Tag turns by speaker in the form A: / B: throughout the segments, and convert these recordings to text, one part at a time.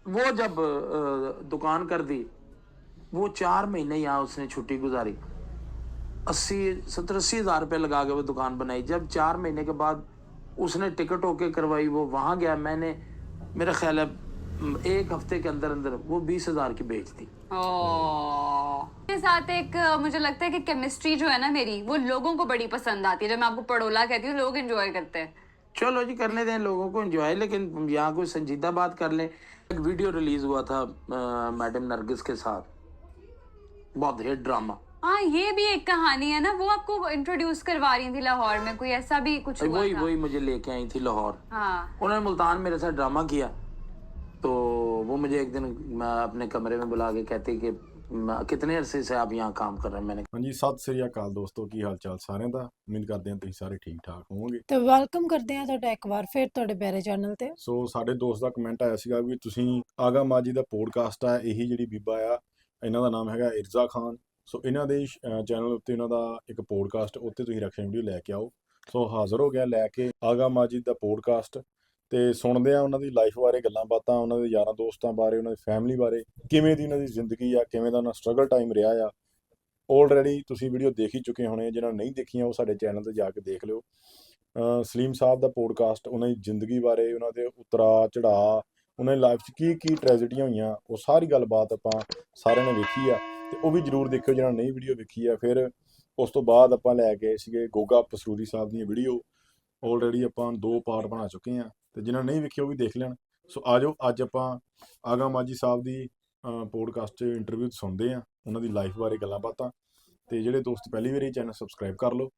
A: वो जब दुकान कर दी, वो 4 महीने यहाँ उसने छुट्टी गुजारी, 70-80 हज़ार रुपये लगा के वो दुकान बनाई। जब 4 महीने के बाद उसने टिकट ओके करवाई, वो वहाँ गया, मैंने, मेरा ख्याल है 1 हफ्ते के अंदर अंदर वो 20,000 की बेच दी।
B: के साथ एक मुझे लगता है कि केमिस्ट्री जो है ना मेरी, वो लोगों को बड़ी पसंद आती है। जब मैं आपको पड़ोला कहती हूँ, लोग एंजॉय करते हैं।
A: चलो जी, करने दें लोगों को एंजॉय, लेकिन यहाँ कोई संजीदा बात कर लें। एक वीडियो रिलीज हुआ था मैडम नरगिस के साथ, बहुत हिट ड्रामा।
B: हाँ, ये भी एक कहानी है ना, वो आपको इंट्रोड्यूस करवा रही थी लाहौर में, कोई ऐसा भी कुछ हुआ
A: वही
B: था?
A: वही मुझे लेके आई थी लाहौर।
B: हाँ।
A: उन्होंने मुल्तान मेरे साथ ड्रामा किया, तो वो मुझे एक दिन अपने कमरे में बुला के कहती कि कितने अरसे से आप यहाँ काम कर रहे हैं। मैंने
C: हाँ जी, सत श्री अकाल दोस्तों, की हाल चाल ਸਾਰਿਆਂ ਦਾ। ਉਮੀਦ ਕਰਦੇ ਹਾਂ ਤੁਸੀਂ ਸਾਰੇ ਠੀਕ ਠਾਕ ਹੋਵੋਗੇ।
D: ਤੇ ਵੈਲਕਮ ਕਰਦੇ ਹਾਂ ਤੁਹਾਡਾ ਇੱਕ ਵਾਰ ਫਿਰ ਤੁਹਾਡੇ ਪਿਆਰੇ ਚੈਨਲ ਤੇ।
C: ਸੋ ਸਾਡੇ ਦੋਸਤ ਦਾ ਕਮੈਂਟ ਆਇਆ ਸੀਗਾ ਵੀ ਤੁਸੀਂ ਆਗਾ ਮਾਜੀ ਦਾ ਪੋਡਕਾਸਟ ਆ, ਇਹੀ ਜਿਹੜੀ ਬੀਬਾ ਆ, ਇਹਨਾਂ ਦਾ ਨਾਮ ਹੈਗਾ ਇਰਜ਼ਾ ਖਾਨ। ਸੋ ਇਹਨਾਂ ਦੇ ਚੈਨਲ ਉੱਤੇ ਇਹਨਾਂ ਦਾ ਇੱਕ ਪੋਡਕਾਸਟ, ਉੱਤੇ ਤੁਸੀਂ ਰਿਐਕਸ਼ਨ ਵੀਡੀਓ ਲੈ ਕੇ ਆਓ। ਸੋ ਹਾਜ਼ਰ ਹੋ ਗਿਆ ਲੈ ਕੇ ਆਗਾ ਮਾਜੀ ਦਾ ਪੋਡਕਾਸਟ, ਤੇ ਸੁਣਦੇ ਆ ਉਹਨਾਂ ਦੀ ਲਾਈਫ ਬਾਰੇ ਗੱਲਾਂ ਬਾਤਾਂ, ਉਹਨਾਂ ਦੇ ਯਾਰਾਂ ਦੋਸਤਾਂ ਬਾਰੇ, ਉਹਨਾਂ ਦੀ ਫੈਮਿਲੀ ਬਾਰੇ, ਕਿਵੇਂ ਦੀ ਉਹਨਾਂ ਦੀ ਜ਼ਿੰਦਗੀ ਆ, ਕਿਵੇਂ ਦਾ ਉਹਨਾਂ ਸਟਰਗਲ ਟਾਈਮ ਰਿਹਾ ਆ। ਆਲਰੇਡੀ ਤੁਸੀਂ ਵੀਡੀਓ ਦੇਖ ਹੀ ਚੁੱਕੇ ਹੋਣੇ, ਜਿਹਨਾਂ ਨੇ ਨਹੀਂ ਦੇਖੀਆਂ ਉਹ ਸਾਡੇ ਚੈਨਲ ਤੇ ਜਾ ਕੇ ਦੇਖ ਲਿਓ। ਸਲੀਮ ਸਾਹਿਬ ਦਾ ਪੋਡਕਾਸਟ, ਉਹਨਾਂ ਦੀ ਜ਼ਿੰਦਗੀ ਬਾਰੇ, ਉਹਨਾਂ ਦੇ ਉਤਰਾ ਚੜਾਅ, ਉਹਨਾਂ ਦੀ ਲਾਈਫ 'ਚ ਕੀ ਕੀ ਟ੍ਰੈਜਡੀਆਂ ਹੋਈਆਂ, ਉਹ ਸਾਰੀ ਗੱਲਬਾਤ ਆਪਾਂ ਸਾਰਿਆਂ ਨੇ ਵੇਖੀ ਆ, ਤੇ ਉਹ ਵੀ ਜ਼ਰੂਰ ਦੇਖਿਓ ਜਿਹਨਾਂ ਨੇ ਨਹੀਂ ਵੀਡੀਓ ਵੇਖੀ ਆ। ਫਿਰ ਉਸ ਤੋਂ ਬਾਅਦ ਆਪਾਂ ਲੈ ਗਏ ਸੀਗੇ ਗੋਗਾ ਪਸਰੂਰੀ ਸਾਹਿਬ ਦੀਆਂ ਵੀਡੀਓ, ਆਲਰੇਡੀ ਆਪਾਂ 2 ਪਾਰਟ ਬਣਾ ਚੁੱਕੇ ਹਾਂ, ਤੇ ਜਿਹਨਾਂ ਨੇ ਨਹੀਂ ਵੇਖੀ ਉਹ ਵੀ ਦੇਖ ਲੈਣ। ਸੋ ਆ ਜਾਓ, ਅੱਜ ਆਪਾਂ ਆਗਾ ਮਾਜੀ ਸਾਹਿਬ ਦੀ ਪੋਡਕਾਸਟ 'ਚ ਇੰਟਰਵਿਊ ਸੁਣਦੇ ਹਾਂ, ਉਹਨਾਂ ਦੀ ਲਾਈਫ ਬਾਰੇ ਗੱਲਾਂ ਬਾਤਾਂ। ਤੇ ਜਿਹੜੇ ਦੋਸਤ ਪਹਿਲੀ ਵਾਰੀ ਚੈਨਲ ਸਬਸਕ੍ਰਾਈਬ ਕਰ ਲਓ,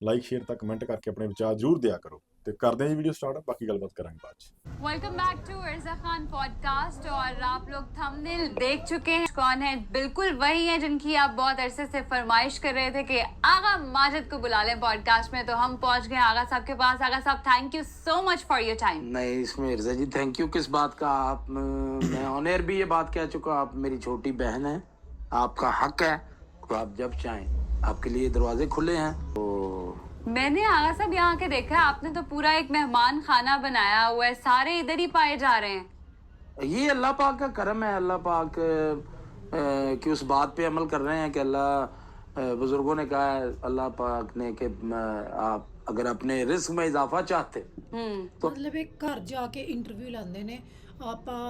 C: ਲਾਈਕ ਸ਼ੇਅਰ ਤਾਂ ਕਮੈਂਟ ਕਰਕੇ ਆਪਣੇ ਵਿਚਾਰ ਜ਼ਰੂਰ ਦਿਆ ਕਰੋ। ਤੇ ਕਰਦੇ ਹਾਂ ਜੀ ਵੀਡੀਓ स्टार्ट, बाकी गलबात करेंगे बाद में।
B: Welcome back to Irza Khan podcast. और आप लोग थंबनेल देख चुके हैं, कौन है? बिल्कुल वही है जिनकी आप बहुत अरसे से फरमाइश कर रहे थे कि आगा माजिद को बुला लें पॉडकास्ट में। तो हम पहुंच गए आगा साहब के पास। आगा साहब, thank you so much for your time.
A: नहीं, इसमें इर्जा जी थैंक यू किस बात का? आप मैं ऑन एयर भी ये बात कह चुका, आप मेरी छोटी बहन है, आपका हक है, तो आप जब चाहें आपके लिए दरवाजे खुले हैं। तो
B: मैंने आगा साहब यहाँ के देखा है, आपने तो पूरा एक मेहमान खाना बनाया हुआ है, सारे इधर ही पाए जा रहे हैं।
A: ये अल्लाह पाक का करम है, अल्लाह पाक की उस बात पे अमल कर रहे हैं कि अल्लाह, बुजुर्गों ने कहा है अल्लाह पाक ने कि आप अगर अपने रिस्क में इजाफा चाहते तो
D: ਮਤਲਬ ਇਹ ਘਰ ਜਾ ਕੇ ਇੰਟਰਵਿਊ ਲੈਂਦੇ ਨੇ। ਆਪਾਂ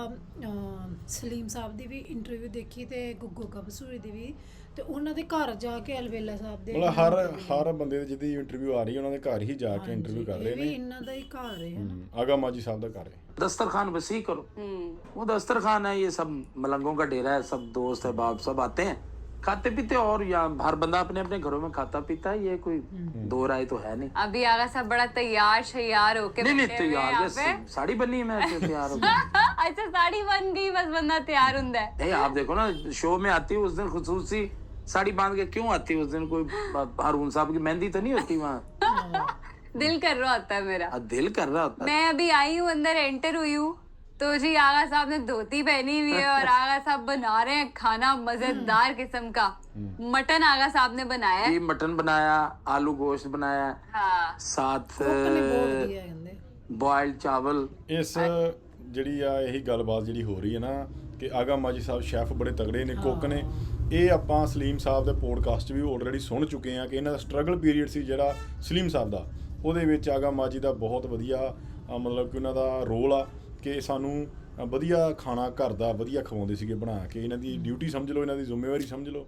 D: ਸਲੀਮ ਸਾਹਿਬ ਦੀ ਵੀ ਇੰਟਰਵਿਊ ਦੇਖੀ ਤੇ ਗੁੱਗੂ ਕਬਸੂਰੀ ਦੀ ਵੀ, ਤੇ ਉਹਨਾਂ ਦੇ ਘਰ ਜਾ ਕੇ ਅਲਵੇਲਾ ਸਾਹਿਬ ਦੇ
C: ਮਤਲਬ ਹਰ ਬੰਦੇ ਦੀ ਜਿਹਦੀ ਇੰਟਰਵਿਊ ਆ ਰਹੀ ਹੈ ਉਹਨਾਂ ਦੇ ਘਰ ਹੀ ਜਾ ਕੇ ਇੰਟਰਵਿਊ ਕਰ ਰਹੇ
D: ਇਹ ਵੀ
C: ਨੇ।
D: ਇਹਨਾਂ ਦਾ ਹੀ ਘਰ ਹੈ।
C: ਆਗਾ ਮਾਜੀ ਸਾਹਿਬ ਦਾ ਘਰ ਹੈ।
A: दस्तरखान वसी करो, वो दस्तरखान है, ये सब मलंगों का डेरा है, सब दोस्त है बाप, सब आते हैं खाते पीते, और यहाँ हर बंदा अपने अपने घरों में खाता पीता है, ये कोई दो राय तो है नहीं।
B: अभी आगा साहब बड़ा तैयार शैयार होके
A: नहीं
B: बैठे
A: तो
B: हुए हैं
A: यार,
B: यहाँ
A: बस
B: पे।
A: साड़ी बनी है, मैं तो तैयार हो गया।
B: अच्छा, साड़ी बन गई, बस बंदा तैयार हुंदा है।
A: नहीं, आप देखो ना, शो में आती है उस दिन खुसूसी साड़ी बांध के क्यों आती है उस दिन? कोई हारून साहब की मेहंदी तो नहीं होती वहाँ?
B: दिल कर रहा होता है मेरा।
A: दिल कर रहा होता है।
B: मैं अभी आई हूँ, अंदर एंटर हुई हूँ, तो जी आगा साहब ने धोती पहनी हुई है और आगा साहब बना रहे हैं खाना मजेदार किस्म का। मटन आगा साहब ने बनाया है।
A: ये मटन बनाया, आलू गोश्त बनाया,
B: हाँ।
A: साथ
D: ਨੇ ਬਹੁਤ ਵਧੀਆ ਕਹਿੰਦੇ।
A: बॉइल्ड चावल।
C: ਇਸ ਜਿਹੜੀ ਆ ਇਹੀ ਗੱਲਬਾਤ ਜਿਹੜੀ ਹੋ ਰਹੀ ਹੈ ਨਾ, ਕਿ ਆਗਾ ਮਾਜੀ ਸਾਹਿਬ ਸ਼ੈਫ ਬੜੇ ਤਗੜੇ ਨੇ, ਕੁੱਕ ਨੇ। ਇਹ ਆਪਾਂ ਸਲੀਮ ਸਾਹਿਬ ਦੇ ਪੋਡਕਾਸਟ ਵੀ ਆਲਰੇਡੀ ਸੁਣ ਚੁੱਕੇ ਹਾਂ ਕਿ ਇਹਨਾਂ ਦਾ ਸਟਰਗਲ ਪੀਰੀਅਡ ਸੀ ਜਿਹੜਾ ਸਲੀਮ ਸਾਹਿਬ ਦਾ, ਉਹਦੇ ਵਿੱਚ ਆਗਾ ਮਾਜੀ ਦਾ ਬਹੁਤ ਵਧੀਆ ਮਤਲਬ ਕਿ ਉਹਨਾਂ ਦਾ ਰੋਲ ਆ ਕਿ ਸਾਨੂੰ ਵਧੀਆ ਖਾਣਾ ਘਰ ਦਾ ਵਧੀਆ ਖਵਾਉਂਦੇ ਸੀਗੇ ਬਣਾ ਕੇ। ਇਹਨਾਂ ਦੀ ਡਿਊਟੀ ਸਮਝ ਲਓ, ਇਹਨਾਂ ਦੀ ਜ਼ਿੰਮੇਵਾਰੀ ਸਮਝ ਲਓ,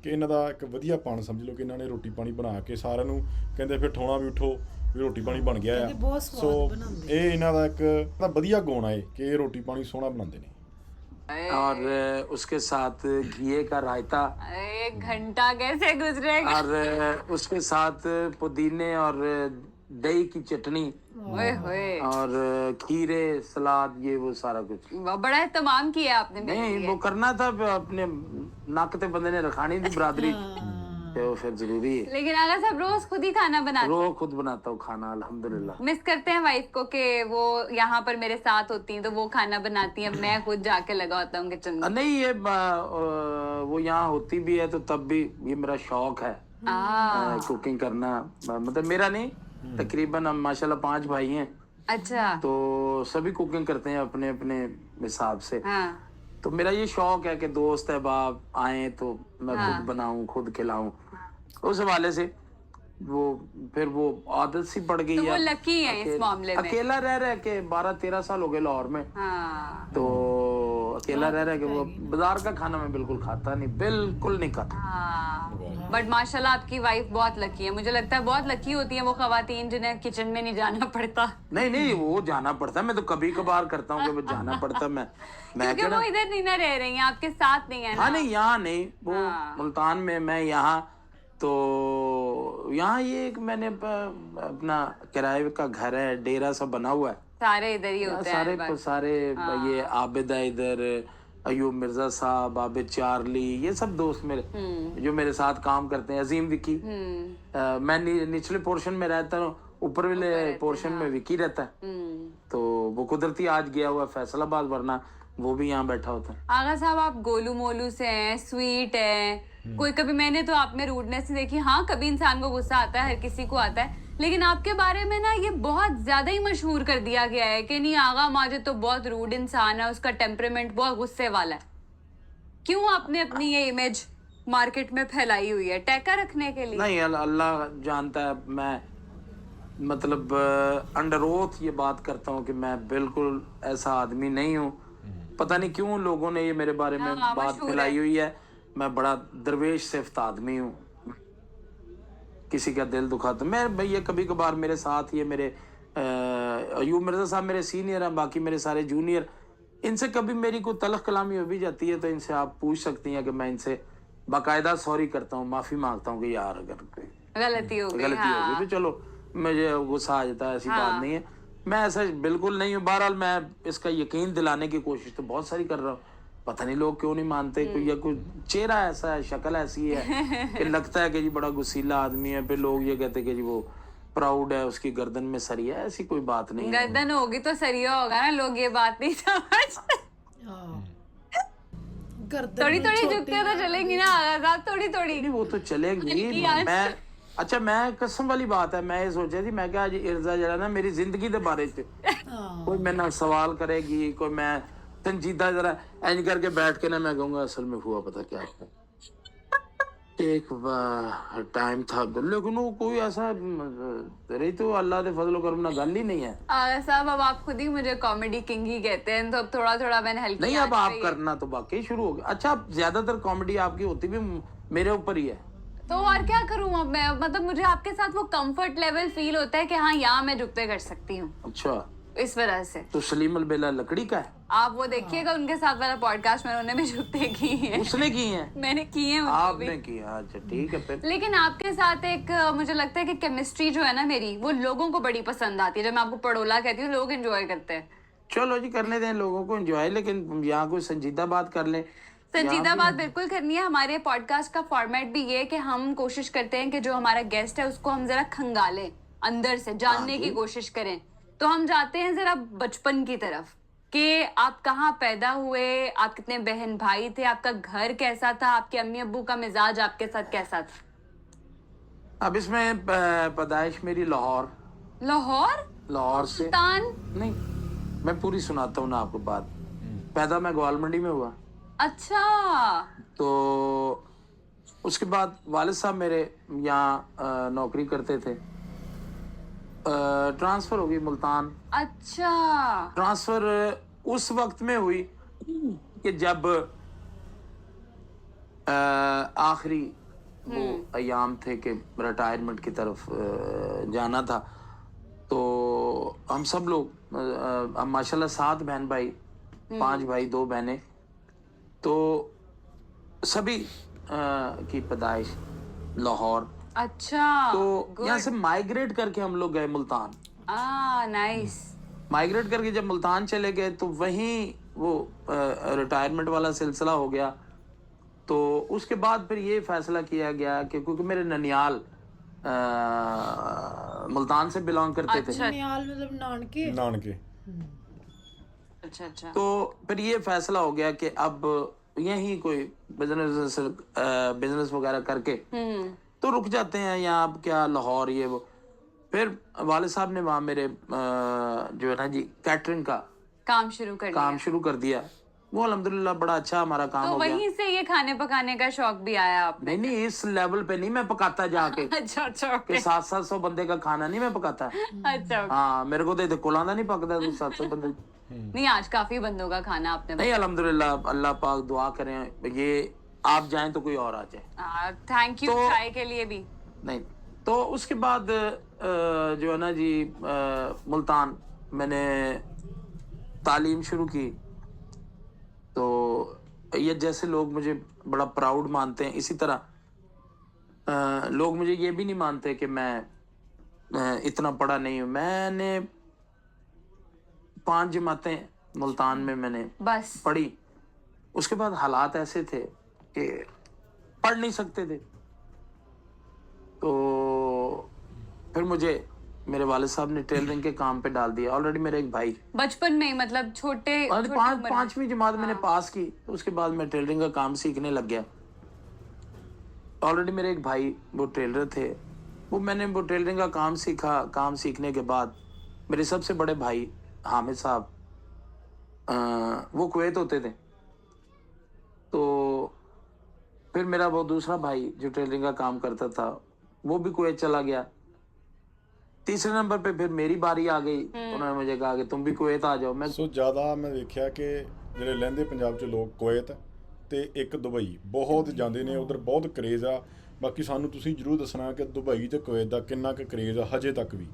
C: ਕਿ ਇਹਨਾਂ ਦਾ ਇੱਕ ਵਧੀਆ ਪਣ ਸਮਝ ਲਓ ਕਿ ਇਹਨਾਂ ਨੇ ਰੋਟੀ ਪਾਣੀ ਬਣਾ ਕੇ ਸਾਰਿਆਂ ਨੂੰ ਕਹਿੰਦੇ ਫਿਰ ਠਾਉਣਾ ਵੀ ਉੱਠੋ ਵੀ ਰੋਟੀ ਪਾਣੀ ਬਣ ਗਿਆ ਆ। ਸੋ ਇਹ ਇਹਨਾਂ ਦਾ ਇੱਕ ਵਧੀਆ ਗੁਣ ਆ ਕਿ ਇਹ ਰੋਟੀ ਪਾਣੀ ਸੋਹਣਾ ਬਣਾਉਂਦੇ ਨੇ।
A: और उसके साथ घी का रायता,
B: 1 घंटा कैसे गुजरेगा?
A: और उसके साथ पुदीने और दही की चटनी,
B: ओए होए,
A: और खीरे, सलाद, ये वो सारा कुछ।
B: बड़ा एहतमाम किया आपने मेरे
A: नहीं,
B: लिए।
A: वो करना था, अपने नाक ते बंदे ने रखानी थी बरादरी, तो फिर जरूरी है।
B: लेकिन आगा साहब रोज खुद ही खाना बनाते
A: रोज खुद बनाता हूँ खाना, अल्हम्दुलिल्लाह।
B: मिस करते हैं वाइफ को कि वो यहाँ पर मेरे साथ होती हैं, तो वो खाना बनाती हैं, मैं खुद जाके लगा होता हूँ किचन में।
A: नहीं, ये वो यहाँ होती भी है तो तब भी ये मेरा शौक है कुकिंग करना। मतलब मेरा नहीं, तकरीबन हम माशाल्लाह 5 भाई हैं,
B: अच्छा।
A: तो सभी कुकिंग करते हैं अपने अपने हिसाब से।
B: हाँ
A: तो मेरा ये शौक है कि दोस्त अहबाब आए तो मैं खुद बनाऊं, खुद खिलाऊं। उस हवाले से वो फिर वो आदत सी पड़ गई
B: तो वो
A: है।
B: लकी है इस मामले में।
A: अकेला रह रह के 12-13 साल हो गए लाहौर में।
B: हाँ
A: तो अकेला रह रहा है कि वो बाजार का खाना मैं बिल्कुल खाता नहीं, बिल्कुल नहीं खाता।
B: हाँ, बट माशाल्लाह आपकी वाइफ बहुत लकी है। मुझे लगता है बहुत लकी होती है वो खवातीन जिन्हें किचन में नहीं जाना पड़ता।
A: नहीं नहीं, वो जाना पड़ता है, मैं तो कभी कभार करता हूँ कि वो जाना पड़ता है। मैं
B: क्योंकि वो इधर नहीं ना रह रही हैं, आपके साथ नहीं है ना।
A: हाँ नहीं, यहाँ नहीं, वो मुल्तान में, मैं यहाँ। तो यहाँ ये एक मैंने अपना किराए का घर है, डेरा सा बना हुआ है।
B: सारे इधर ही होते हैं।
A: सारे ये आबिद है इधर, अयूब मिर्जा साहब, आबिद चार्ली, ये सब दोस्त मेरे जो मेरे साथ काम करते हैं। अजीम विकी, मैं निचले पोर्शन में रहता हूँ, ऊपर वाले पोर्शन में विकी रहता है। तो वो कुदरती आज गया हुआ फैसलाबाद, वरना वो भी यहाँ बैठा होता है।
B: आगा साहब आप गोलू मोलू से हैं, स्वीट है, कोई कभी मैंने तो आप में रूडनेस नहीं देखी। हाँ कभी इंसान को गुस्सा आता है, हर किसी को आता है, लेकिन आपके बारे में ना ये बहुत ज्यादा ही मशहूर कर दिया गया है कि नहीं आगा माजिद तो बहुत रूड इंसान है, उसका टेम्परामेंट बहुत गुस्से वाला है। क्यों आपने अपनी ये इमेज मार्केट में फैलाई हुई है, टैका रखने के लिए?
A: नहीं, अल्लाह जानता है, मैं मतलब अंडर ओथ ये बात करता हूँ कि मैं बिल्कुल ऐसा आदमी नहीं हूँ। पता नहीं क्यों लोगों ने ये मेरे बारे में बात फैलाई हुई है। मैं बड़ा दरवेश सिफ्त आदमी हूँ, किसी का दिल दुखाता। मैं भैया कभी कभार मेरे साथ ये मेरे अयूब मिर्जा साहब मेरे सीनियर हैं, बाकी मेरे सारे जूनियर, इनसे कभी मेरी कोई तलख कलामी हो भी जाती है तो इनसे आप पूछ सकती हैं कि मैं इनसे बाकायदा सॉरी करता हूँ, माफी मांगता हूँ कि यार अगर
B: गलती हो गई
A: तो चलो, मुझे गुस्सा आ जाता है, ऐसी बात नहीं है। मैं ऐसा बिल्कुल नहीं हूँ। बहरहाल मैं इसका यकीन दिलाने की कोशिश तो बहुत सारी कर रहा हूँ, पता नहीं लोग क्यों नहीं मानते। या कोई चेहरा ऐसा है, शक्ल ऐसी है कि लगता है कि जी बड़ा गुस्सीला आदमी है, फिर लोग ये कहते हैं कि जी वो प्राउड है, उसकी गर्दन में सरिया है। ऐसी कोई बात नहीं है।
B: गर्दन होगी तो सरिया होगा ना, लोग ये बात नहीं समझते। थोड़ी थोड़ी झुकते तो चलेंगी ना आगा साहब, थोड़ी थोड़ी।
A: वो तो चलेगी। मैं अच्छा, मैं कसम वाली बात है, मैं ये सोचा थी मैं क्या आज इर्जा जरा ना मेरी जिंदगी के बारे च कोई मेरे ना सवाल करेगी, कोई मैं संजीदा जरा इंज करके बैठ के ना मैं कहूँगा असल में हुआ पता क्या है, एक टाइम था, लेकिन वो कोई ऐसा रही तो अल्लाह के फजल करम ना गल ही नहीं है।
B: आगा साहब अब आप खुद ही मुझे कॉमेडी किंग ही कहते हैं, तो अब थोड़ा थोड़ा मैंने हल्की
A: नहीं, अब आप करना तो वाकई शुरू हो गया। अच्छा, ज्यादातर कॉमेडी आपकी होती भी मेरे ऊपर ही है।
B: तो और क्या करूं अब मैं, मतलब मुझे आपके साथ वो कंफर्ट लेवल फील होता है कि हाँ यहाँ मैं झुकते कर सकती हूँ,
A: अच्छा
B: इस वजह से।
A: तो सलीम अलबेला लकड़ी का है,
B: आप वो देखिएगा उनके साथ वाला पॉडकास्ट में उन्होंने भी झुकते की है।
A: उसने की है,
B: मैंने की है
A: आपने किया। अच्छा ठीक है फिर।
B: लेकिन आपके साथ एक मुझे लगता है कि केमिस्ट्री जो है ना मेरी, वो लोगों को बड़ी पसंद आती है। जब मैं आपको पड़ोला कहती हूँ लोग एंजॉय करते हैं।
A: चलो जी, करने दें लोगों को एंजॉय, लेकिन यहाँ कोई संजीदा बात कर ले।
B: संजीदा बात बिल्कुल करनी है। हमारे पॉडकास्ट का फॉर्मेट भी ये है कि हम कोशिश करते हैं कि जो हमारा गेस्ट है उसको हम जरा खंगालें, अंदर से जानने की कोशिश करें। तो हम जाते हैं जरा बचपन की तरफ कि आप कहाँ पैदा हुए, आप कितने बहन भाई थे, आपका घर कैसा था, आपके अम्मी अब्बू का मिजाज आपके साथ कैसा था।
A: अब इसमें पैदाइश मेरी लाहौर, लाहौर से
B: सुल्तान
A: नहीं, मैं पूरी सुनाता हूँ ना आपको बात। पैदा मैं ग्वालमंडी में हुआ।
B: अच्छा।
A: तो उसके बाद वालिद साहब मेरे यहाँ नौकरी करते थे, ट्रांसफर हो गई मुल्तान।
B: अच्छा।
A: ट्रांसफर उस वक्त में हुई कि जब आखिरी वो अयाम थे कि रिटायरमेंट की तरफ जाना था। तो हम सब लोग हम माशाल्लाह 7 बहन भाई, 5 भाई 2 बहनें, तो सभी की पैदाइश लाहौर।
B: अच्छा।
A: तो यहाँ से माइग्रेट करके हम लोग गए मुल्तान।
B: नाइस।
A: माइग्रेट करके जब मुल्तान चले गए तो वहीं वो रिटायरमेंट वाला सिलसिला हो गया। तो उसके बाद फिर ये फैसला किया गया कि क्योंकि मेरे ननियाल मुल्तान से बिलोंग करते थे।
D: ननियाल मतलब नानके।
B: अच्छा।
A: तो फिर ये फैसला हो गया कि अब यहीं कोई बिजनेस वगैरह करके तो रुक जाते हैं यहाँ, अब क्या लाहौर ये वो। फिर वालिद साहब ने वहाँ मेरे जो है ना जी कैटरिंग का
B: काम शुरू कर लिया।
A: काम शुरू कर दिया। वो अल्हम्दुलिल्लाह बड़ा अच्छा हमारा काम
B: तो
A: हो गया।
B: वहीं से ये खाने पकाने का शौक भी आया आप?
A: नहीं नहीं, इस लेवल पे नहीं मैं पकाता जाके
B: अच्छा अच्छा
A: कि
B: okay.
A: 700 बंदे का खाना नहीं मैं पकाता।
B: अच्छा okay.
A: हाँ, मेरे को तो कोलांदा नहीं पकता तो 700 बंदे।
B: नहीं, आज काफी बंदों का खाना आपने
A: नहीं अल्हम्दुलिल्लाह, अल्लाह पाक दुआ करें ये आप जाएं तो कोई और आ जाए।
B: थैंक यू
A: तो-
B: चाय के लिए भी।
A: नहीं तो उसके बाद जो है ना जी, मुल्तान मैंने तालीम शुरू की। तो ये जैसे लोग मुझे बड़ा प्राउड मानते हैं, इसी तरह लोग मुझे ये भी नहीं मानते कि मैं इतना पढ़ा नहीं हूँ। मैंने 5 जमातें मुल्तान में मैंने
B: बस
A: पढ़ी। उसके बाद हालात ऐसे थे कि पढ़ नहीं सकते थे। तो फिर मुझे मेरे वालिद साहब ने टेलरिंग के काम पे डाल दिया। ऑलरेडी मेरे एक भाई,
B: बचपन में ही, मतलब छोटे
A: और
B: छोटी उम्र में।
A: 5वीं जमात मैंने पास की, तो उसके बाद मैं टेलरिंग का काम सीखने लग गया। ऑलरेडी मेरे एक भाई वो टेलर थे, मैंने वो टेलरिंग का काम सीखा। काम सीखने के बाद मेरे सबसे बड़े भाई हामिद साहब, वो कुवैत होते थे। तो फिर मेरा वो दूसरा भाई जो टेलरिंग का काम करता था वो भी कुवैत चला गया। तीसरे नंबर पे फिर मेरी बारी आ गई। उन्होंने मुझे कहा कि तुम भी कुवैत आ जाओ। मैं
C: ਸੋ ਜ਼ਿਆਦਾ ਮੈਂ ਦੇਖਿਆ ਕਿ ਜਿਹੜੇ ਲਹਿੰਦੇ ਪੰਜਾਬ 'ਚ ਲੋਕ ਕੁਵੈਤ ਤੇ ਇੱਕ ਦੁਬਈ ਬਹੁਤ ਜਾਂਦੇ ਨੇ, ਉਧਰ ਬਹੁਤ ਕਰੇਜ਼ ਆ। ਬਾਕੀ ਸਾਨੂੰ ਤੁਸੀਂ ਜ਼ਰੂਰ ਦੱਸਣਾ ਕਿ ਦੁਬਈ ਤੇ ਕੁਵੈਤ ਦਾ ਕਿੰਨਾ ਕੁ ਕਰੇਜ਼ ਆ ਹਜੇ ਤੱਕ ਵੀ,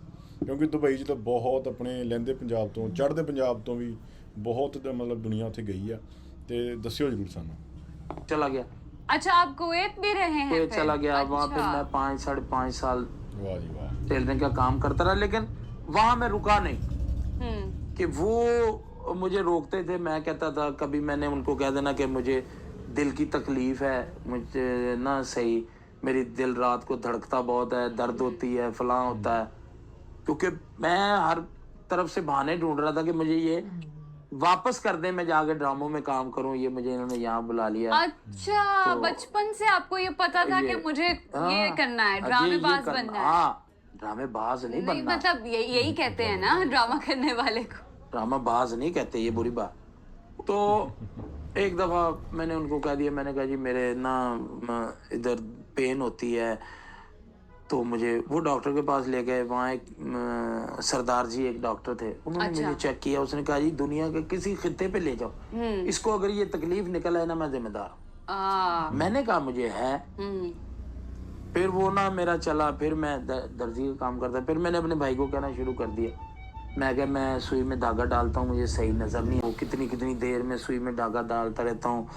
C: ਕਿਉਂਕਿ ਦੁਬਈ 'ਚ ਤਾਂ ਬਹੁਤ ਆਪਣੇ ਲਹਿੰਦੇ ਪੰਜਾਬ ਤੋਂ, ਚੜ੍ਹਦੇ ਪੰਜਾਬ ਤੋਂ ਵੀ ਬਹੁਤ ਮਤਲਬ ਦੁਨੀਆ ਉੱਥੇ ਗਈ ਆ। ਤੇ ਦੱਸਿਓ ਜ਼ਰੂਰ ਸਾਨੂੰ।
A: चला गया,
B: अच्छा, आप कुवैत भी रहे हैं
A: कुवैत
B: फिर?
A: चला गया। वहाँ फिर
B: अच्छा।
A: मैं 5-5.5 साल
C: ਵਾਹ ਜੀ ਵਾਹ।
A: टेलरिंग का काम करता रहा, लेकिन वहाँ मैं रुका नहीं
B: हम्म।
A: कि वो मुझे रोकते थे। मैं कहता था, कभी मैंने उनको कह देना कि मुझे दिल की तकलीफ है, मुझे ना सही, मेरी दिल रात को धड़कता बहुत है, दर्द होती है, फलां होता है। क्योंकि मैं हर तरफ से बहाने ढूंढ रहा था कि मुझे ये वापस कर दें, मैं जाके ड्रामों में काम करूं। ये मुझे इन्होंने यहाँ बुला लिया।
B: अच्छा,
A: तो-
B: बचपन से आपको ये पता था कि मुझे ये करना है, ड्रामेबाज बनना है?
A: हाँ, ड्रामेबाज नहीं
B: नहीं,
A: बनना।
B: मतलब यही कहते हैं ना ड्रामा करने वाले को।
A: ड्रामाबाज नहीं कहते, ये बुरी बात। तो एक दफ़ा मैंने उनको कह दिया, मैंने कहा जी मेरे ना इधर पेन होती है। तो मुझे वो डॉक्टर के पास ले गए। वहाँ एक सरदार जी एक डॉक्टर थे, उन्होंने
B: अच्छा।
A: मुझे चेक किया। उसने कहा जी दुनिया के किसी खित्ते पे ले जाओ, इसको अगर ये तकलीफ निकल है ना, मैं जिम्मेदार हूँ। मैंने कहा मुझे है। फिर वो ना मेरा चला। फिर मैं दर्जी का काम करता। फिर मैंने अपने भाई को कहना शुरू कर दिया। मैं क्या, मैं सुई में धागा डालता हूँ, मुझे सही नजर नहीं, वो कितनी कितनी देर में सुई में धागा डालता रहता हूँ,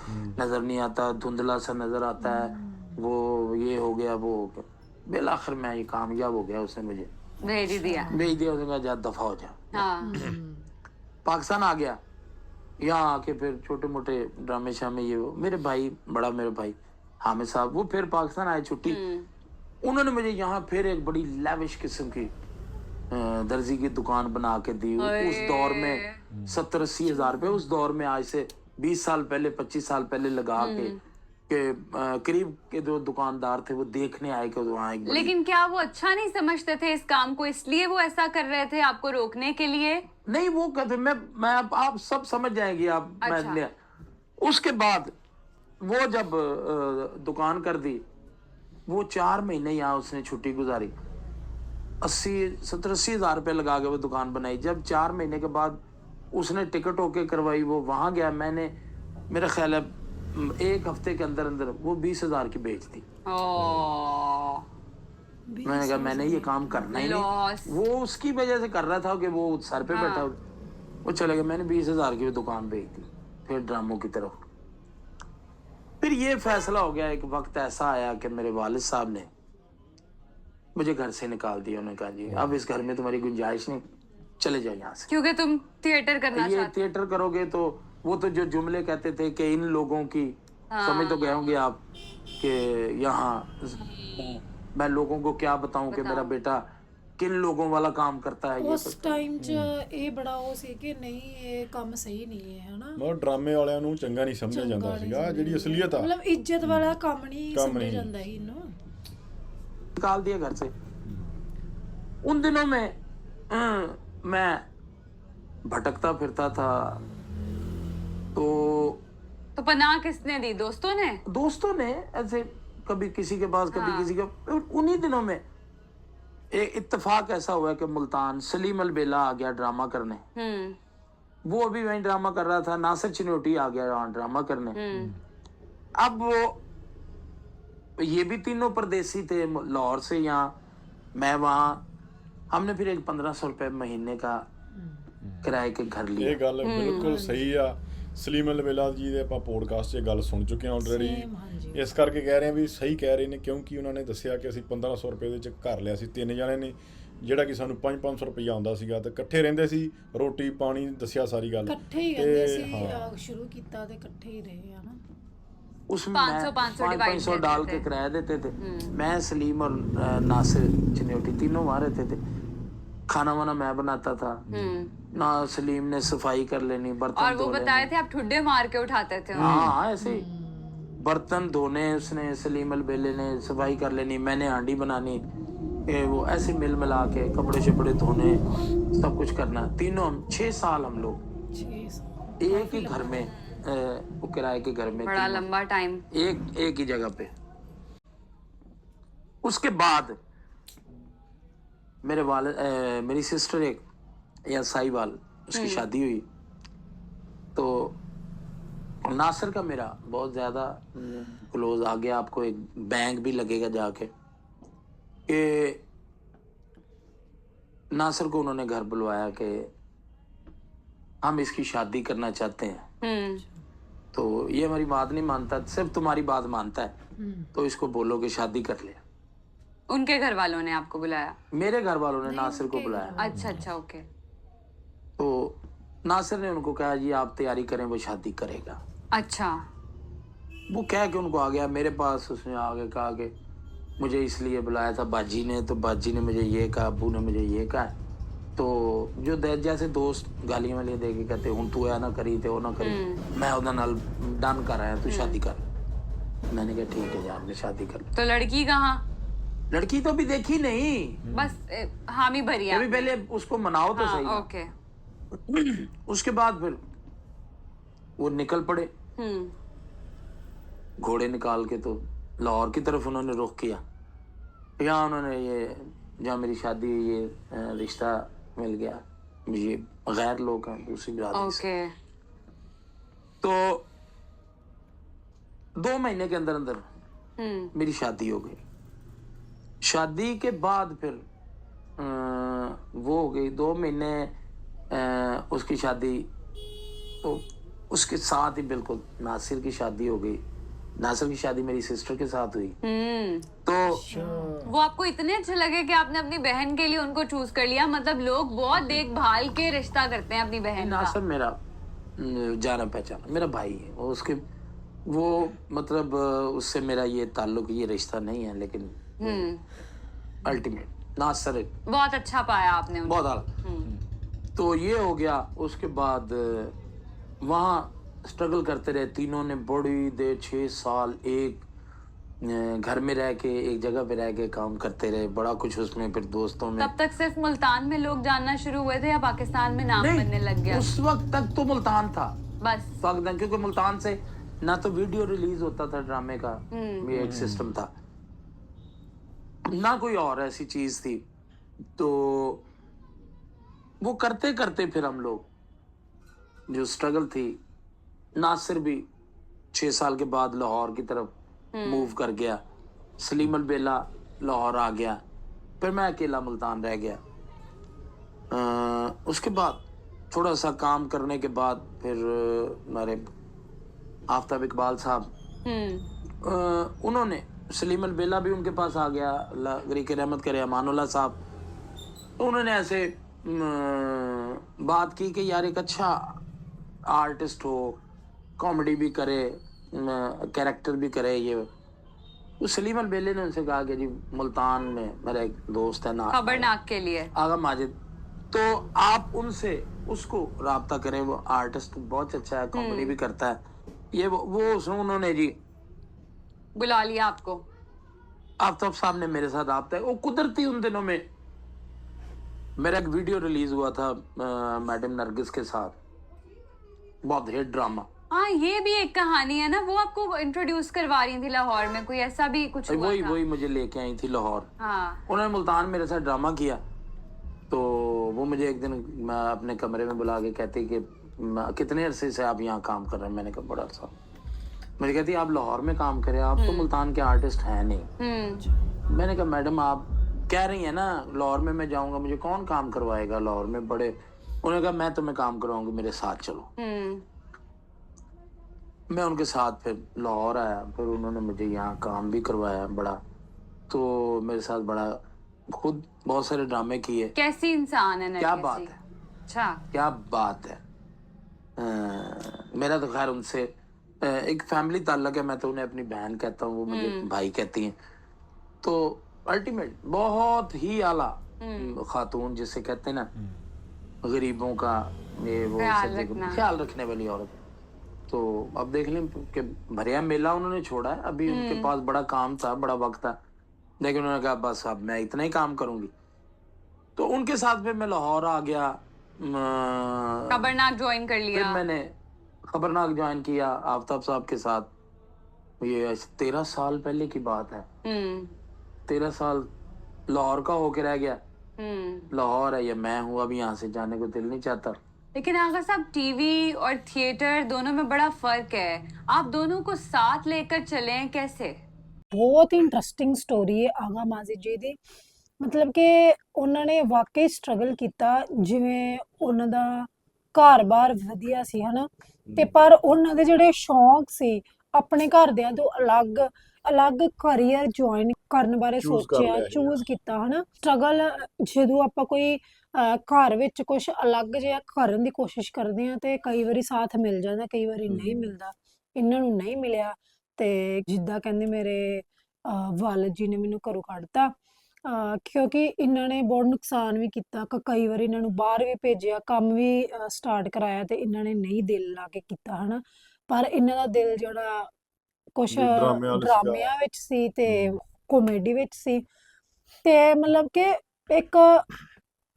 A: नजर नहीं आता, धुंधला सा नजर आता है, वो ये हो गया वो हो गया। बिल आखिर मैं ये कामयाब हो गया। उसने मुझे
B: भेज ही दिया।
A: भेज दिया। उसने कहा जा दफा हो जा।
B: हाँ।
A: पाकिस्तान आ गया। यहाँ आके फिर छोटे मोटे ड्रामे शामे ये वो। मेरे भाई, बड़ा मेरे भाई हामिद साहब, वो फिर पाकिस्तान आए छुट्टी। उन्होंने मुझे यहाँ फिर एक बड़ी लैविश किस्म की दर्जी की दुकान बना के दी। उस दौर में 70-80 हज़ार रुपये, उस दौर में आज से 20 साल पहले, 25 साल पहले लगा के करीब के जो दुकानदार थे वो देखने आए कि वहाँ एक बड़ी-
B: लेकिन क्या वो अच्छा नहीं समझते थे इस काम को, इसलिए वो ऐसा कर रहे थे आपको रोकने के लिए?
A: नहीं, वो कहते मैं आप सब समझ जाएंगे आप।
B: अच्छा।
A: मैं उसके बाद वो जब दुकान कर दी, वो 4 महीने यहाँ उसने छुट्टी गुजारी। 70-80 हज़ार रुपये लगा के वो दुकान बनाई। जब 4 महीने के बाद उसने टिकट होके करवाई, वो वहाँ गया। मैंने, मेरा ख्याल है 1 हफ्ते के अंदर अंदर वो 20,000 की बेच दी।
B: ओह,
A: मैंने कहा मैंने ये काम करना ही
B: Loss।
A: नहीं। वो उसकी वजह से कर रहा था कि वो सर पे बैठा। वो चले गया। मैंने 20,000 की दुकान बेच दी। फिर ड्रामों की तरफ। फिर ये फैसला हो गया। एक वक्त ऐसा आया कि मेरे वालिद साहब ने मुझे घर से निकाल दिया। उन्होंने कहा जी अब इस घर में तुम्हारी गुंजाइश नहीं, चले जाओ यहाँ से।
B: क्योंकि तुम थिएटर करना
A: ये
B: चाहते।
A: थिएटर करोगे तो वो तो जो जुमले कहते थे कि इन लोगों की, समझ तो गए होंगे आप कि यहाँ मैं लोगों को क्या बताऊं कि मेरा बेटा किन लोगों वाला काम करता है। ये
D: ਉਸ ਟਾਈਮ 'ਚ ਇਹ ਬੜਾ ਉਹ ਸੀ ਕਿ ਨਹੀਂ ਇਹ ਕੰਮ ਸਹੀ ਨਹੀਂ ਹੈ ਹਨਾ,
C: ਮਤਲਬ ਡਰਾਮੇ ਵਾਲਿਆਂ ਨੂੰ ਚੰਗਾ ਨਹੀਂ ਸਮਝਿਆ ਜਾਂਦਾ ਸੀਗਾ। ਜਿਹੜੀ ਅਸਲੀਅਤ ਆ,
D: ਮਤਲਬ ਇੱਜ਼ਤ ਵਾਲਾ ਕੰਮ ਨਹੀਂ
C: ਕੰਮ
D: ਸਮਝਿਆ
C: ਨਹੀਂ।
D: ਜਾਂਦਾ ਸੀ ਇਹਨੂੰ।
A: निकाल दिया घर से। उन दिनों में मैं भटकता फिरता था। तो
B: पनाह किसने दी, दोस्तों ने?
A: दोस्तों ने ऐसे कभी किसी के पास, कभी किसी के। उन्हीं दिनों में एक इत्तेफाक ऐसा हुआ कि मुल्तान सलीम अलबेला आ गया ड्रामा करने। वो अभी वहीं ड्रामा कर रहा था। नासिर चिन्योटी आ गया वहाँ ड्रामा करने। अब वो ये भी तीनों परदेसी थे लाहौर से यहाँ, मैं वहाँ। हमने फिर एक 1500 रुपये महीने का किराए के घर लिया।
C: ਇਹ ਗੱਲ ਬਿਲਕੁਲ ਸਹੀ ਆ। ਸਲੀਮ ਅਲਵੇਲਾ ਜੀ ਦੇ ਆਪਾਂ ਪੋਡਕਾਸਟ 'ਚ ਇਹ ਗੱਲ ਸੁਣ ਚੁੱਕੇ ਹਾਂ ਆਲਰੇਡੀ।
D: Same, ਹਾਂਜੀ।
C: ਇਸ ਕਰਕੇ ਕਹਿ ਰਹੇ ਹਾਂ ਵੀ ਸਹੀ ਕਹਿ ਰਹੇ ਨੇ, ਕਿਉਂਕਿ ਉਹਨਾਂ ਨੇ ਦੱਸਿਆ ਕਿ ਅਸੀਂ 1500 ਰੁਪਏ ਦੇ ਵਿੱਚ ਘਰ ਲਿਆ ਸੀ 3 ਜਣੇ ਨੇ, ਜਿਹੜਾ ਕਿ ਸਾਨੂੰ 500 ਰੁਪਈਆ ਆਉਂਦਾ ਸੀਗਾ, ਤੇ ਇਕੱਠੇ ਰਹਿੰਦੇ ਸੀ, ਰੋਟੀ ਪਾਣੀ ਦੱਸਿਆ ਸਾਰੀ ਗੱਲ।
D: ਇਕੱਠੇ ਹੀ ਰਹਿੰਦੇ ਸੀ, ਸ਼ੁਰੂ ਕੀਤਾ ਤੇ इकट्ठे ही रहे है ना।
A: उसमें
B: 500
A: डाल के किराया देते थे। मैं सलीम और नासिर चिन्योटी तीनों वहाँ रहते थे। खाना वाना मैं बनाता था, ना सलीम ने सफाई कर लेनी, बर्तन
B: और वो बताए थे आप ठुड्डे मार के उठाते थे।
A: हाँ ऐसे ही बर्तन धोने उसने, सलीम अलबेले ने सफाई कर लेनी, मैंने हांडी बनानी, वो ऐसे मिल मिला के कपड़े शपड़े धोने, सब कुछ करना। तीनों हम 6 साल हम लोग
D: 6 साल
A: एक ही घर में, वो किराए के घर में,
B: बड़ा लंबा टाइम,
A: एक ही जगह पे। उसके बाद मेरी सिस्टर एक या साहिवाल, उसकी शादी हुई। तो नासिर का मेरा बहुत ज़्यादा क्लोज आ गया। आपको एक बैंक भी लगेगा जाके कि नासिर को उन्होंने घर बुलवाया कि हम इसकी शादी करना चाहते हैं। तो ये हमारी बात नहीं मानता, सिर्फ तुम्हारी बात मानता है, तो इसको बोलो कि शादी कर ले।
B: उनके घर वालों ने आपको बुलाया?
A: मेरे घर वालों ने नासिर को बुलाया।
B: अच्छा ओके।
A: तो नासिर ने उनको कहा जी आप तैयारी करें, वो शादी करेगा।
B: अच्छा।
A: वो कह के उनको आ गया मेरे पास। उसने आगे कहा कि मुझे इसलिए बुलाया था बाजी ने, तो बाजी ने मुझे ये कहा, अबू ने मुझे ये कहा। तो जो जैसे दोस्त गालियां वाली दे के कहते हूँ तू है ना करी ते वो ना करी, मैं उधर नाल डन कर आया, तू शादी कर। मैंने कहा ठीक है यार, मैं शादी कर।
B: तो लड़की कहाँ?
A: लड़की तो अभी देखी नहीं,
B: बस हामी भरी
A: अभी पहले उसको मनाओ तो सही।
B: ओके।
A: उसके बाद फिर वो निकल पड़े घोड़े निकाल के। तो लाहौर की तरफ उन्होंने रुख किया। यहाँ उन्होंने ये जहाँ मेरी शादी हुई, ये रिश्ता मिल गया। ये गैर लोग हैं, दूसरी बिरादरी से।
B: ओके।
A: तो 2 महीने के अंदर अंदर मेरी शादी हो गई। शादी के बाद फिर वो हो गई 2 महीने उसकी शादी। तो उसके साथ ही बिल्कुल नासिर की शादी हो गई। नासिर की शादी मेरी सिस्टर के साथ हुई। तो
B: वो आपको इतने अच्छे लगे कि आपने अपनी बहन के लिए उनको चूज कर लिया? मतलब लोग बहुत देखभाल के रिश्ता करते हैं अपनी बहन का।
A: नासिर मेरा जाना पहचाना मेरा भाई है। वो उसके वो मतलब उससे मेरा ये ताल्लुक, ये रिश्ता नहीं है, लेकिन अल्टीमेट नासिर
B: बहुत अच्छा पाया आपने उनको।
A: बहुत आला। तो ये हो गया। उसके बाद वहाँ स्ट्रगल करते रहे तीनों ने बड़ी देर, 6 साल एक घर में रह के, एक जगह पे रह के काम करते रहे। बड़ा कुछ उसमें फिर दोस्तों में।
B: तब तक सिर्फ मुल्तान में लोग जानना शुरू हुए थे या पाकिस्तान में नाम बनने लग गया?
A: उस वक्त तक तो मुल्तान था
B: बस।
A: क्योंकि मुल्तान से ना तो वीडियो रिलीज होता था ड्रामे का, ये एक सिस्टम था, ना कोई और ऐसी चीज थी। तो वो करते करते फिर हम लोग जो स्ट्रगल थी, नासिर भी 6 साल के बाद लाहौर की तरफ मूव कर गया। सलीम अलबेला लाहौर आ गया। फिर मैं अकेला मुल्तान रह गया। उसके बाद थोड़ा सा काम करने के बाद फिर हमारे आफ्ताब इकबाल साहब, उन्होंने, सलीम अलबेला भी उनके पास आ गया, अल्लाह गरी के रहमत करे, अमानुल्लाह साहब। तो उन्होंने ऐसे बात की कि यार एक अच्छा आर्टिस्ट हो, कॉमेडी भी करे, कैरेक्टर भी करे। ये तो सलीम अलबेले ने उनसे कहा कि जी मुल्तान में मेरा एक दोस्त है ना,
B: खबरनाक के लिए
A: आगा माजिद, तो आप उनसे उसको राब्ता करें। वो आर्टिस्ट बहुत अच्छा है, कॉमेडी भी करता है। ये वो उन्होंने जी
B: बुला लिया आपको।
A: आफ्ताब साहब ने मेरे साथ राब्ता है। वो कुदरती उन दिनों में मेरा एक वीडियो रिलीज हुआ था मैडम नरगिस के साथ, बहुत हिट ड्रामा।
B: हाँ, ये भी एक कहानी है ना, वो आपको इंट्रोड्यूस करवा रही थी लाहौर में, कोई ऐसा भी कुछ हुआ था?
A: वही मुझे लेके आई थी लाहौर।
B: हाँ।
A: उन्होंने मुल्तान मेरे साथ ड्रामा किया, तो वो मुझे एक दिन अपने कमरे में बुला के कहती कि कितने अरसे से आप यहाँ काम कर रहे हैं? मैंने कहा बड़ा अरसा। मुझे कहती आप लाहौर में काम करें, आप तो मुल्तान के आर्टिस्ट हैं नहीं। मैंने कहा मैडम आप कह रही हैं ना लाहौर में मैं जाऊंगा, मुझे कौन काम करवाएगा लाहौर में? बड़े उन्होंने कहा मैं तुम्हें काम करवाऊंगी, मेरे साथ चलो। मैं उनके साथ फिर लाहौर आया, फिर उन्होंने मुझे यहाँ काम भी करवाया बड़ा, तो मेरे साथ बड़ा खुद बहुत सारे ड्रामे किए।
B: कैसी इंसान है
A: क्या
B: नरगिस
A: बात
B: जी?
A: है,
B: अच्छा।
A: क्या बात है। मेरा तो खैर उनसे एक फैमिली ताल्लुक है, मैं तो उन्हें अपनी बहन कहता हूँ, वो मुझे भाई कहती हैं। तो अल्टीमेट बहुत ही आला खातून, जिसे कहते हैं ना गरीबों का ये वो ख्याल रखने वाली औरत। तो अब देख लें कि भरिया मेला उन्होंने छोड़ा है, अभी उनके पास बड़ा काम था, बड़ा वक्त था, लेकिन उन्होंने कहा बस अब मैं इतना ही काम करूंगी। तो उनके साथ फिर मैं लाहौर आ गया,
B: खबरनाक ज्वाइन कर
A: फिर
B: लिया।
A: मैंने खबरनाक ज्वाइन किया आफ्ताब साहब के साथ। ये 13 साल पहले की बात है। 13 साल लाहौर का होके रह गया। लाहौर है या मैं हूँ, अब यहाँ से जाने को दिल नहीं चाहता।
B: लेकिन आगा साहब, टीवी और थिएटर दोनों में बड़ा फर्क है, आप दोनों को साथ लेकर चले कैसे?
D: ਬਹੁਤ ਹੀ ਇੰਟਰਸਟਿੰਗ ਸਟੋਰੀ ਹੈ ਆਗਾ ਮਾजिद ਜੀ ਦੀ। ਮਤਲਬ ਕਿ ਉਹਨਾਂ ਨੇ ਵਾਕਈ ਸਟਰਗਲ ਕੀਤਾ, ਜਿਵੇਂ ਉਹਨਾਂ ਦਾ ਘਰ-ਬਾਰ ਵਧੀਆ ਸੀ ਹਨਾ, ਤੇ ਪਰ ਉਹਨਾਂ ਦੇ ਜਿਹੜੇ ਸ਼ੌਂਕ ਸੀ ਆਪਣੇ ਘਰਦਿਆਂ ਤੋਂ ਅਲੱਗ ਕੈਰੀਅਰ ਜੁਆਇਨ ਕਰਨ ਬਾਰੇ ਸੋਚਿਆ, ਚੂਜ਼ ਕੀਤਾ ਹਨਾ। ਸਟਰਗਲ ਜਦੋਂ ਆਪਾਂ ਕੋਈ ਘਰ ਵਿੱਚ ਕੁਝ ਅਲੱਗ ਜਿਹਾ ਕਰਨ ਦੀ ਕੋਸ਼ਿਸ਼ ਕਰਦੇ ਹਾਂ ਤੇ ਕਈ ਵਾਰੀ ਸਾਥ ਮਿਲ ਜਾਂਦਾ, ਕਈ ਵਾਰੀ ਨਹੀਂ ਮਿਲਦਾ। ਇਹਨਾਂ ਨੂੰ ਨਹੀਂ ਮਿਲਿਆ, ਤੇ ਜਿੱਦਾਂ ਕਹਿੰਦੇ ਮੇਰੇ ਵਾਲਿਦ ਜੀ ਨੇ ਮੈਨੂੰ ਘਰੋਂ ਕੱਢਤਾ, ਕਿਉਂਕਿ ਇਹਨਾਂ ਨੇ ਬਹੁਤ ਨੁਕਸਾਨ ਵੀ ਕੀਤਾ। ਕਈ ਵਾਰੀ ਇਹਨਾਂ ਨੂੰ ਬਾਹਰ ਵੀ ਭੇਜਿਆ, ਕੰਮ ਵੀ ਸਟਾਰਟ ਕਰਾਇਆ, ਤੇ ਇਹਨਾਂ ਨੇ ਨਹੀਂ ਦਿਲ ਲਾ ਕੇ ਕੀਤਾ ਹਨਾ। ਪਰ ਇਹਨਾਂ ਦਾ ਦਿਲ ਜਿਹੜਾ ਕੁਛ ਡਰਾਮਿਆਂ ਵਿੱਚ ਸੀ ਤੇ ਕਾਮੇਡੀ ਵਿੱਚ ਸੀ, ਤੇ ਮਤਲਬ ਕਿ ਇੱਕ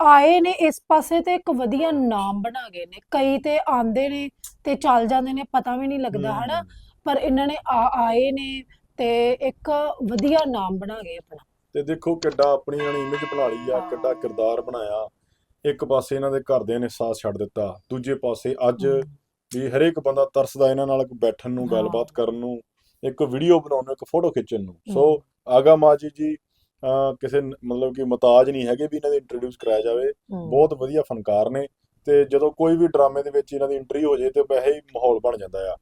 D: ਆਏ ਨੇ ਇਸ ਪਾਸੇ ਤੇ ਇੱਕ ਵਧੀਆ ਨਾਮ ਬਣਾ ਗਏ ਨੇ। ਕਈ ਤੇ ਆਉਂਦੇ ਨੇ ਤੇ ਚੱਲ ਜਾਂਦੇ ਨੇ, ਪਤਾ ਵੀ ਨਹੀਂ ਲੱਗਦਾ ਹਨਾ, ਪਰ ਇਹਨਾਂ ਨੇ ਆਏ ਨੇ ਤੇ ਇੱਕ ਵਧੀਆ ਨਾਮ ਬਣਾ ਗਏ ਆਪਣਾ।
C: ਤੇ ਦੇਖੋ ਕਿੱਡਾ ਆਪਣੀ ਇਹਨਾਂ ਨੇ ਇਮੇਜ ਬਣਾ ਲਈ ਆ, ਕਿੱਡਾ ਕਿਰਦਾਰ ਬਣਾਇਆ। ਇੱਕ ਪਾਸੇ ਇਹਨਾਂ ਦੇ ਘਰਦਿਆਂ ਨੇ ਸਾਥ ਛੱਡ ਦਿੱਤਾ, ਦੂਜੇ ਪਾਸੇ ਅੱਜ ਵੀ ਹਰੇਕ ਬੰਦਾ ਤਰਸਦਾ ਇਹਨਾਂ ਨਾਲ ਬੈਠਣ ਨੂੰ, ਗੱਲਬਾਤ ਕਰਨ ਨੂੰ, ਇੱਕ ਵੀਡੀਓ ਬਣਾਉਣ ਨੂੰ, ਇੱਕ ਫੋਟੋ ਖਿੱਚਣ ਨੂੰ। ਸੋ ਆਗਾ ਮਾजिद ਜੀ ਕਿਸੇ ਮਤਲਬ ਕਿ ਮੁਹਤਾਜ ਨਹੀਂ ਹੈਗੇ ਵੀ ਇਹਨਾਂ ਦੇ ਇੰਟਰੋਡਿਊਸ ਕਰਾਇਆ ਜਾਵੇ। ਬਹੁਤ ਵਧੀਆ ਫਨਕਾਰ ਨੇ, ਤੇ ਜਦੋਂ ਕੋਈ ਵੀ ਡਰਾਮੇ ਦੇ ਵਿੱਚ ਇਹਨਾਂ ਦੀ ਐਂਟਰੀ ਹੋ ਜੇ ਤੇ ਵੈਸੇ ਹੀ ਮਾਹੌਲ ਬਣ ਜਾਂਦਾ ਆ।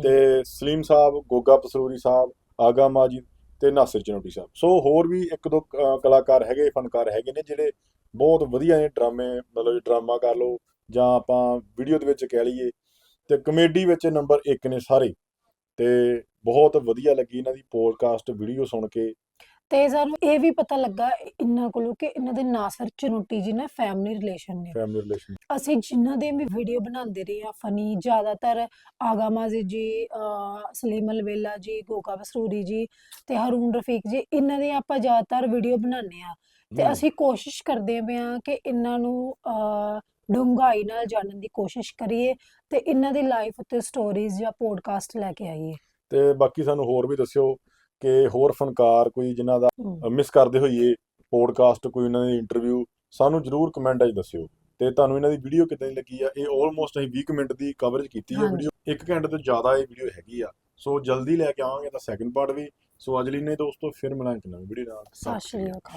C: ਤੇ ਸਲੀਮ ਸਾਹਿਬ, ਗੋਗਾ ਪਸਰੂਰੀ ਸਾਹਿਬ, ਆਗਾ ਮਾजिद ਤੇ ਨਾਸਿਰ ਚਨੋਟੀ ਸਾਹਿਬ, ਸੋ ਹੋਰ ਵੀ ਇੱਕ ਦੋ ਕਲਾਕਾਰ ਹੈਗੇ, ਫਨਕਾਰ ਹੈਗੇ ਨੇ ਜਿਹੜੇ ਬਹੁਤ ਵਧੀਆ ਨੇ ਡਰਾਮੇ, ਮਤਲਬ ਡਰਾਮਾ ਕਰ ਲਓ ਜਾਂ ਆਪਾਂ ਵੀਡੀਓ ਦੇ ਵਿੱਚ ਕਹਿ ਲਈਏ, ਤੇ ਕਮੇਡੀ ਵਿੱਚ ਨੰਬਰ 1 ਨੇ ਸਾਰੇ। ਤੇ ਬਹੁਤ ਵਧੀਆ ਲੱਗੀ ਇਹਨਾਂ ਦੀ ਪੋਡਕਾਸਟ ਵੀਡੀਓ ਸੁਣ ਕੇ।
D: ਤੇ ਸਾਨੂੰ ਇਹ ਵੀ ਪਤਾ ਲੱਗਾ ਇਹਨਾਂ ਕੋਲੋਂ ਕਿ ਇਹਨਾਂ ਦੇ ਨਾਸਿਰ ਚਨੋਟੀ ਜੀ ਨਾਲ ਫੈਮਿਲੀ ਰਿਲੇਸ਼ਨ ਨੇ। ਅਸੀਂ ਜਿਨ੍ਹਾਂ ਦੇ ਵੀ ਵੀਡੀਓ ਬਣਾਉਂਦੇ ਰਹੇ ਆ ਫਨੀ, ਜ਼ਿਆਦਾਤਰ ਆਗਾ ਮਾजिद ਜੀ, ਸਲੀਮ ਅਲਵੇਲਾ ਜੀ, ਗੋਗਾ ਬਸਰੂਰੀ ਜੀ ਤੇ ਹरून ਰਫੀਕ ਜੀ, ਇਹਨਾਂ ਦੇ ਆਪਾਂ ਜ਼ਿਆਦਾਤਰ ਵੀਡੀਓ ਬਣਾਉਂਦੇ ਆ। ਤੇ ਅਸੀਂ ਕੋਸ਼ਿਸ਼ ਕਰਦੇ ਪਏ ਆ ਕਿ ਇਹਨਾਂ ਨੂੰ ਡੂੰਘਾਈ ਨਾਲ ਜਾਣਨ ਦੀ ਕੋਸ਼ਿਸ਼ ਕਰੀਏ ਤੇ ਇਹਨਾਂ ਦੀ ਲਾਈਫ ਉੱਤੇ ਸਟੋਰੀਜ਼ ਜਾਂ ਪੋਡਕਾਸਟ ਲੈ ਕੇ ਆਈਏ।
C: ਤੇ ਬਾਕੀ ਸਾਨੂੰ ਹੋਰ ਵੀ ਦੱਸਿਓ ਕਿ ਹੋਰ ਫਨਕਾਰ ਕੋਈ ਜਿਨ੍ਹਾਂ ਦਾ ਮਿਸ ਕਰਦੇ ਹੋਈਏ ਪੋਡਕਾਸਟ, ਕੋਈ ਉਹਨਾਂ ਦੀ ਇੰਟਰਵਿਊ, ਸਾਨੂੰ ਜ਼ਰੂਰ ਕਮੈਂਟਾਂ 'ਚ ਦੱਸਿਓ। ਤੇ ਤੁਹਾਨੂੰ ਇਹਨਾਂ ਦੀ ਵੀਡੀਓ ਕਿੱਦਾਂ ਦੀ ਲੱਗੀ ਆ? ਇਹ ਆਲਮੋਸਟ ਅਸੀਂ 20 ਮਿੰਟ ਦੀ ਕਵਰੇਜ ਕੀਤੀ ਹੈ ਵੀਡੀਓ, 1 ਘੰਟੇ ਤੋਂ ਜ਼ਿਆਦਾ ਇਹ ਵੀਡੀਓ ਹੈਗੀ ਆ। ਸੋ ਜਲਦੀ ਲੈ ਕੇ ਆਵਾਂਗੇ ਤਾਂ ਸੈਕਿੰਡ ਪਾਰਟ ਵੀ। ਸੋ ਅੱਜ ਲਈ ਨੇ ਦੋਸਤੋ, ਫਿਰ ਮਿਲਾਂਗੇ ਨਵੀਂ ਵੀਡੀਓ ਨਾਲ।
D: ਸਤਿ ਸ਼੍ਰੀ ਅਕਾਲ।